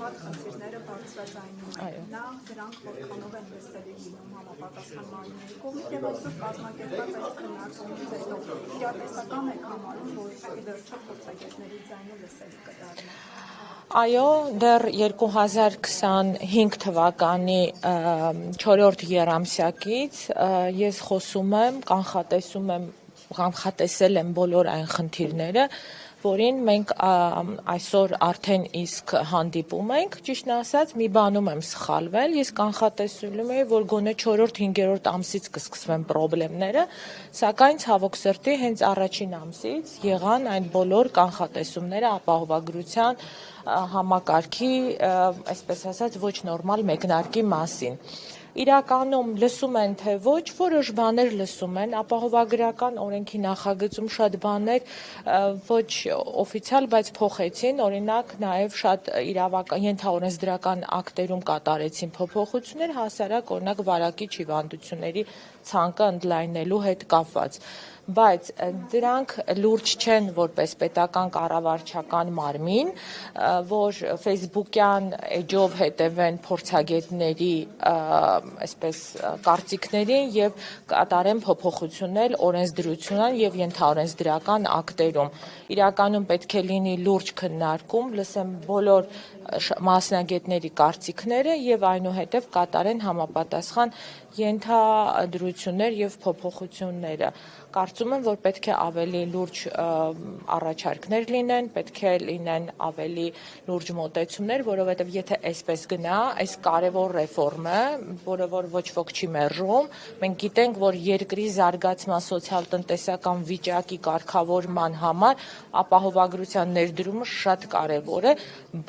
Խնդիրները բարձրաձայնում են։ Նախ դրանք որքանով են լսելի լինում համապատասխան մարմինների կողմից եւ այսօր կազմակերպված այս քննարկումից հետո իրատեսական եք համարում, որ ի վերջո փորձագետների ձայնը լսելի կդառնա։ Այո, դեռ 2025 թվականի 4-րդ եռամսյակից ես խոսում եմ, կանխատեսել եմ բոլոր այն խնդիրները, որին մենք այսօր արդեն իսկ հանդիպում ենք, ճիշտն ասած, մի բանում եմ սխալվել, ես կանխատեսում եմ, որ գոնե 4-5-րդ ամսից կսկսվեն խնդիրները, սակայն ցավոք սրտի հենց առաջին ամսից եղան այն բոլոր կանխատեսումները ապահովագրության համակարգի, այսպես ասած, ոչ նորմալ մեկնարկի մասին։ Իրականում լսում են, թե ոչ, որոշ բաներ լսում են, ապահովագրական օրենքի նախագծում շատ բաներ ոչ օֆիցիալ, բայց փոխեցին, օրինակ նաև շատ ենթաօրենսդրական ակտերում կատարեցին փոփոխություններ, հասարակ օրինակ վարակիչ հիվանդությունների ցանկը ընդլայնելու հետ կապված։ Բայց դրանք լուրջ չեն որպես պետական կառավարչական մարմին, որ ֆեյսբուքյան էջով հետևեն փորձագետների այսպես կարծիքներին եւ կատարեն փոփոխություններ օրենսդրության եւ ենթաօրենսդրական ակտերում։ Իրականում պետք է լինի լուրջ քննարկում, լսեն բոլոր մասնագետների կարծիքները եւ այնուհետեւ կատարեն համապատասխան ենթադրություններ եւ փոփոխությունները։ Կարծում եմ, որ պետք է ավելի լուրջ առաջարկներ լինեն, պետք է լինեն ավելի լուրջ մոտեցումներ, որովհետև եթե այսպես գնա, այս կարևոր ռեֆորմը, որը որ ոչ ոք չի մերժում, մենք գիտենք, որ երկրի զարգացման սոցիալ-տնտեսական վիճակի կարգավորման համար ապահովագրության ներդրումը շատ կարևոր է,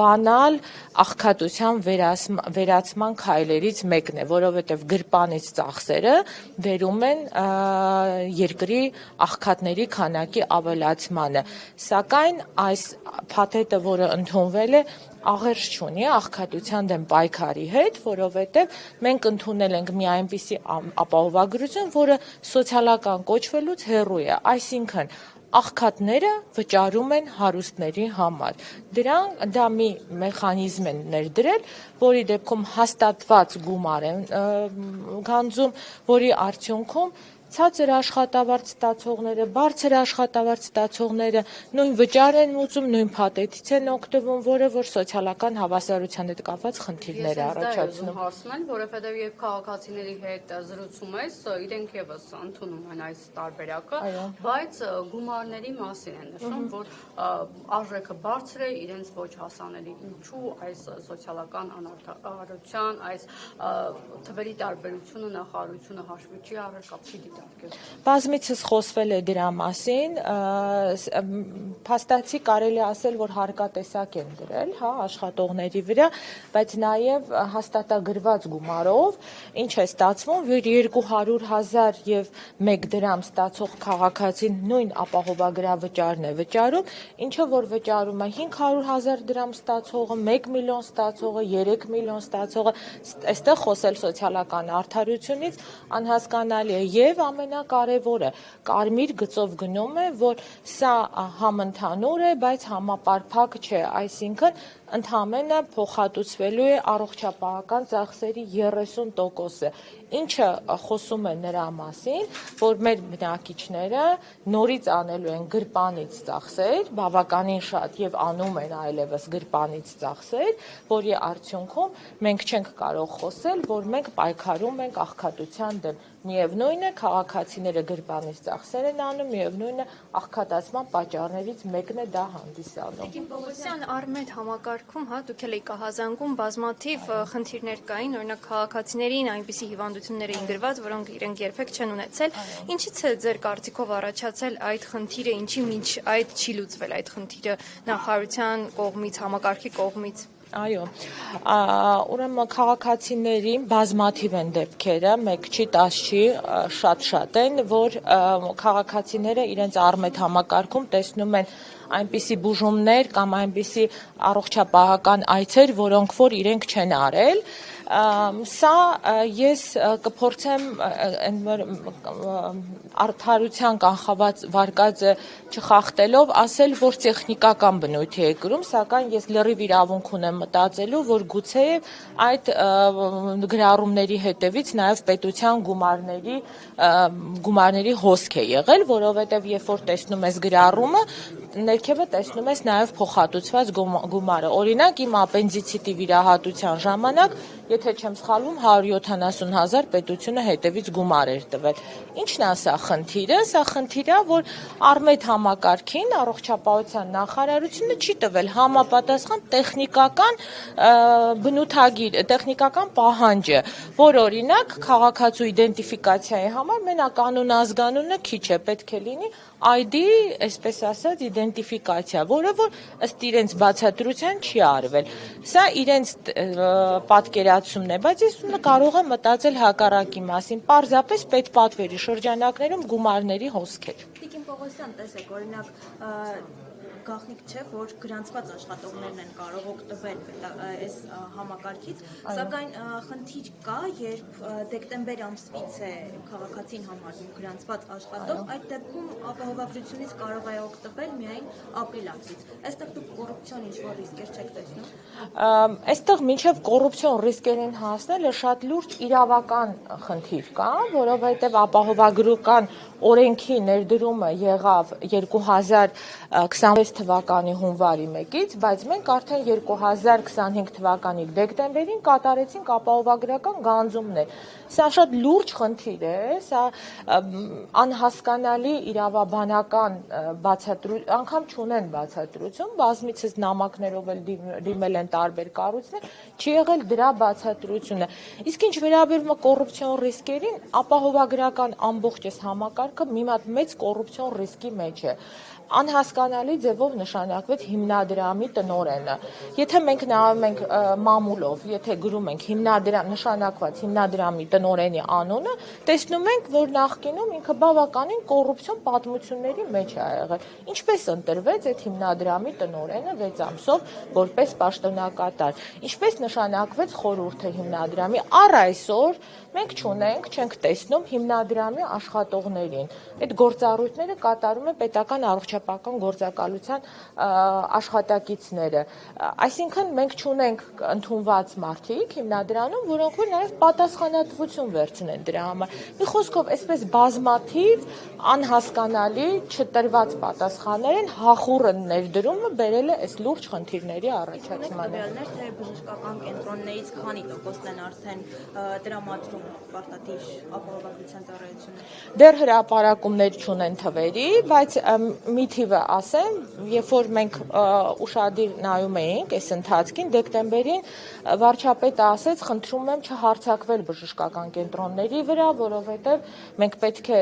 բանալ աղքատության վերացման քայլերից մեկն է, որովհետև գրպանից ծախսերը բերում են երկրի աղքատների քանակի ավելացմանը, սակայն այս փաթեթը, որը ընդունվել է, աղերս չունի աղքատության դեմ պայքարի հետ, որովհետև մենք ընդունել ենք մի այնպիսի ապահովագրություն, որը սոցիալական կոչվելուց հեռու է, այսինքն աղքատները վճարում են հարուստների համար։ Դա մի մեխանիզմ են ներդրել, որի դեպքում հաստատված գումար են գանձում, որի արդյունքում ցածր աշխատավարձ ստացողները, բարձր աշխատավարձ ստացողները նույն վճար են ուծում, նույն փաթեթից են օգտվում, որը որ սոցիալական հավասարության հետ կապված խնդիրներ է առաջացնում։ Ես հարցնում եմ, որովհետև երբ քաղաքացիների հետ զրուցում ես, իրենք եւս ընդունում են այս տարբերակը, բայց գումարների մասին են նշում, որ արժեքը բարձր է, իրենց ոչ հասանելի։ Ինչու այս սոցիալական անարդարության, այս թվերի տարբերությունը նախարարությունը հաշվի չի առել կամ չի դիտարկել։ Բազմիցս խոսվել է դրա մասին, փաստացի կարելի ասել, որ հարկատեսակ են դրել, աշխատողների վրա, բայց նաև հաստատագրված գումարով, ինչ է ստացվում, որ 200,000 եւ 1 դրամ ստացող քաղաքացին նույն ապահովագրավճարն է վճարում, ինչը որ վճարում է 500,000 դրամ ստացողը, 1 միլիոն ստացողը, 3 միլիոն ստացողը, այստեղ խոսել սոցիալական արդարությունից անհասկանալի է եւ ամենակարևորը կարմիր գծով գնում է, որ սա համընդհանուր է, բայց համապարփակ չէ, այսինքն ընդհանրապես փոխհատուցվելու է առողջապահական ծախսերի 30%-ը, ինչը խոսում է նրա մասին, որ մեր բնակիչները նորից անելու են գրպանից ծախսեր, բավականին շատ եւ անում են այլևս գրպանից ծախսեր, որի արդյունքում մենք չենք կարող խոսել, որ մենք պայքարում ենք աղքատության դեմ։ Միևնույն է, քաղաքացիները գրպանից ծախսեր են անում, միևնույն է, աղքատացման պատճառներից մեկն է դա հանդիսանում։ Տիկին Պողոսյան, Արմեդ համակարգում, դուք էլ եք ահազանգում, բազմաթիվ խնդիրներ կային, օրինակ քաղաքացիներին այնպիսի հիվանդություններ էին գրված, որոնք իրենք երբեք չեն ունեցել։ Ինչից է ձեր կարծիքով առաջացել այդ խնդիրը, ինչի մինչ այդ չի լուծվել այդ խնդիրը նախարարության կողմից, համակարգի կողմից։ Այո, ուրեմն քաղաքացիներին բազմաթիվ են դեպքերը, 1 չի, 10 չի, շատ են, որ քաղաքացիները իրենց Արմեդ համակարգում տեսնում են այնպիսի բուժումներ կամ այնպիսի առողջապահական այցեր, որոնք որ իրենք չեն արել, Սա ես կփորձեմ արդարության կանխված վարկածը չխախտելով ասել, որ տեխնիկական բնույթի է կրում, սակայն ես լրիվ իրավունք ունեմ մտածելու, որ գուցե այդ գրառումների հետևից նաև պետության գումարների հոսք է եղել, որովհետև երբ որ տեսնում ես գրառումը, ներքևը տեսնում ես նաև փոխհատուցված գումարը։ Օրինակ, իմ ապենդիցիտի վիրահատության ժամանակ, եթե չեմ սխալվում, 170,000 պետությունը հետևից գումար էր տվել։ Ինչն է սա խնդիրը։ Սա խնդիրը, որ Արմետ համակարգին առողջապահության նախարարությունը չի տվել համապատասխան տեխնիկական բնութագիր, տեխնիկական պահանջը, որ օրինակ քաղաքացու իդենտիֆիկացիայի համար մենակ անուն ազգանունը քիչ է, պետք է լինի ID, այսպես ասած, իդենտիֆիկացիա, որը որ ըստ իրենց բացատրության չի արվել։ Սա իրենց պատկերացումն է, բայց ես կարող եմ մտածել հակառակի մասին։ Պարզապես պետպատվերի շրջանակներում գումարների հոսքեր։ Տիկին Պողոսյան, տեսեք, օրինակ գաղտնիք չէ, որ գրանցված աշխատողներն են կարող օգտվել այս համակարգից, սակայն խնդիր կա, երբ դեկտեմբեր ամսվից է քաղաքացին համարվում գրանցված աշխատող, այդ դեպքում ապահովագրությունից կարող է օգտվել միայն ապրիլ ամսից։ Այստեղ դուք կոռուպցիոն ինչ-որ ռիսկեր չեք տեսնում։ Այստեղ մինչև կոռուպցիոն ռիսկերին հասնելը շատ լուրջ իրավական խնդիր կա, որովհետև ապահովագրական օրենքի ներդրումը եղավ 2026 թվականի հունվարի 1-ից, բայց մենք արդեն 2025 թվականի դեկտեմբերին կատարեցինք ապահովագրական գանձումներ։ Սա շատ լուրջ խնդիր է, սա անհասկանալի իրավաբանական բացատրություն, անգամ չունեն բացատրություն, բազմիցս նամակներով էլ դիմել են տարբեր կառույցներ, չի եղել դրա բացատրությունը։ Իսկ ինչ վերաբերում է կոռուպցիոն ռիսկերին, ապահովագրական ամբողջ այս համակարգը մի հատ մեծ կոռուպցիոն ռիսկի մեջ է։ Անհասկանալի ձևով նշանակվեց հիմնադրամի տնօրենը։ Եթե մենք նայում ենք մամուլով, եթե գրում ենք նշանակված հիմնադրամի տնօրենի անունը, տեսնում ենք, որ նախկինում ինքը բավականին կոռուպցիոն պատմությունների մեջ է եղել։ Ինչպես ընտրվեց այդ հիմնադրամի տնօրենը 6 ամսով որպես պաշտոնակատար։ Ինչպես նշանակվեց խորհուրդը հիմնադրամի։ Առ այսօր մենք չենք տեսնում հիմնադրամի աշխատողներին։ Այդ գործառույթները կատարում են պետական առողջապահական գործակալության աշխատակիցները։ Այսինքն մենք չունենք ընդունված մարդիկ հիմնադրամում, որոնք որ նաև պատասխանատվություն վերցնեն դրա համար։ Մի խոսքով, այսպես բազմաթիվ անհասկանալի չտրված պատասխաններ են հախուռը ներդրումը բերել է այս լուրջ խնդիրների առաջացմանը։ Թե բժշկական կենտրոններից քանի տոկոսն են արդեն տրամադրում պարտադիր ապահովագրության ծառայությունը։ Դեռ հրապարակումներ չունեն թվերի, բայց մի թիվը ասեմ, երբ որ մենք ուշադիր նայում էինք այս ընթացքին, դեկտեմբերին վարչապետը ասեց, խնդրում եմ չհարձակվել բժշկական կենտրոնների վրա, որովհետև մենք պետք է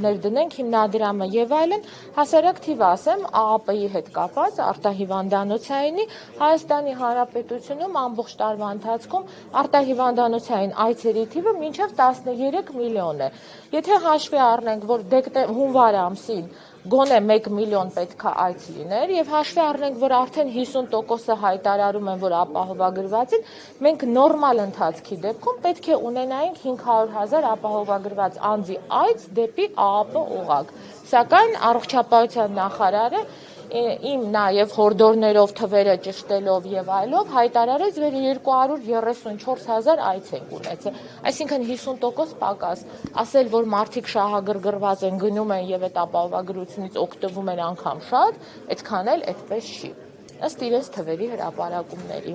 ներդնենք հիմնադրամը եւ այլն, հասարակ թիվ ասեմ, ԱԱՊ-ի հետ կապված արտահիվանդանոցայինի Հայաստանի Հանրապետությունում ամբողջ տարվա ընթացքում արտահիվանդանոցային այցերի թիվը մինչև 13 միլիոն է։ Եթե հաշվի առնենք, որ հունվար ամսին գոնե 1 միլիոն պետք է այց լիներ եւ հաշվի առնենք, որ արդեն 50%-ը հայտարարում են, որ ապահովագրված են, մենք նորմալ ընթացքի դեպքում պետք է ունենայինք 500,000 ապահովագրված անձի այց դեպի ԱԱՊ օղակ։ Սակայն առողջապահության նախարարը իմ նաև հորդորներով, թվերը ճշտելով եւ այլով հայտարարեց, որ 234,000 այց են ունեցել։ Այսինքն 50% պակաս։ Ասել, որ մարդիկ շահագրգռված են, գնում են եւ այդ ապահովագրությունից օգտվում են անգամ շատ, այդքան էլ այդպես չի։ Ըստ իրենց թվերի հրապարակումների։